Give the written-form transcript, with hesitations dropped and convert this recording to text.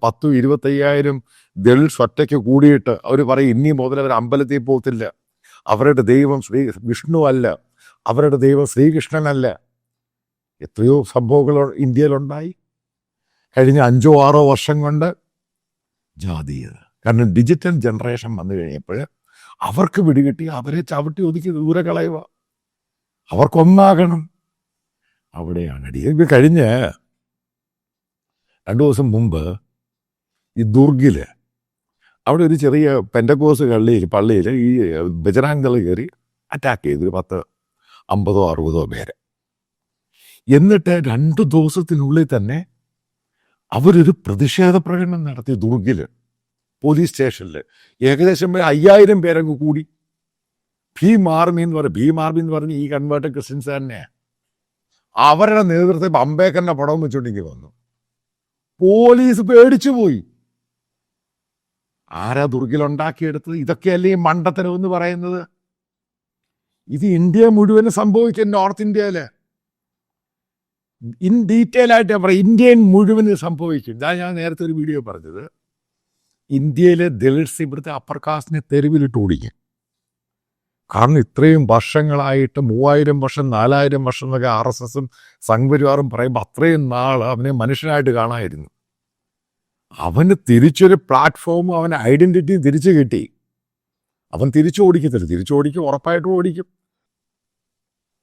10,000 25,000 ദളിത് ഒറ്റയ്ക്ക് കൂടിയിട്ട് അവർ പറയും ഇനി മുതൽ അവർ അമ്പലത്തിൽ പോകത്തില്ല, അവരുടെ ദൈവം വിഷ്ണു അല്ല, അവരുടെ ദൈവം ശ്രീകൃഷ്ണനല്ല. എത്രയോ സംഭവങ്ങൾ ഇന്ത്യയിലുണ്ടായി കഴിഞ്ഞ 5-6 വർഷം കൊണ്ട്. ജാതീയത. കാരണം ഡിജിറ്റൽ ജനറേഷൻ വന്നു കഴിഞ്ഞപ്പോൾ അവർക്ക് പിടികിട്ടി അവരെ ചവിട്ടി ഒതുക്കി ദൂരെ കളയുക. അവർക്കൊന്നാകണം. അവിടെയാണ് അടി. കഴിഞ്ഞ 2 ദിവസം മുമ്പ് ഈ ദുർഗില് അവിടെ ഒരു ചെറിയ പെന്തക്കോസ് പള്ളിയിൽ ഈ ബജറാംഗ് ദൾ കയറി അറ്റാക്ക് ചെയ്തു 50-60 പേര്. എന്നിട്ട് 2 ദിവസത്തിനുള്ളിൽ തന്നെ അവരൊരു പ്രതിഷേധ പ്രകടനം നടത്തി ദുർഗില് പോലീസ് സ്റ്റേഷനിൽ. ഏകദേശം 5,000 പേരങ്ങ് കൂടി. ഭീം ആർമി എന്ന് പറഞ്ഞ് ഈ കൺവേർട്ടഡ് ക്രിസ്ത്യൻസ് തന്നെ. അവരുടെ നേതൃത്വത്തിൽ അംബേദ്കറിന്റെ പടവും വെച്ചുകൊണ്ടിരിക്കുക വന്നു. പോലീസ് പേടിച്ചു പോയി. ആരാ ദുർഗിലുണ്ടാക്കിയെടുത്തത്? ഇതൊക്കെയല്ലേ ഈ മണ്ടത്തരം എന്ന് പറയുന്നത്? ഇത് ഇന്ത്യ മുഴുവനും സംഭവിക്കും. നോർത്ത് ഇന്ത്യയില് ഇൻ ഡീറ്റെയിൽ ആയിട്ട് പറയാം, ഇന്ത്യൻ മുഴുവനും സംഭവിക്കും. ഞാൻ നേരത്തെ ഒരു വീഡിയോ പറഞ്ഞത്, ഇന്ത്യയിലെ ദളിറ്റ്സ് ഇവിടുത്തെ അപ്പർ കാസ്റ്റിനെ തെരുവിലിട്ട് ഓടിക്കും. കാരണം ഇത്രയും വർഷങ്ങളായിട്ട് 3,000 വർഷം 4,000 വർഷം എന്നൊക്കെ RSSും സംഘപരിവാറും പറയുമ്പോൾ അത്രയും നാൾ അവനെ മനുഷ്യനായിട്ട് കാണാമായിരുന്നു. അവന് തിരിച്ചൊരു പ്ലാറ്റ്ഫോമും അവന് ഐഡന്റിറ്റിയും തിരിച്ചു കിട്ടി. അവൻ തിരിച്ചു ഓടിക്കത്തില്ല. തിരിച്ചു ഓടിക്കും, ഉറപ്പായിട്ടും ഓടിക്കും.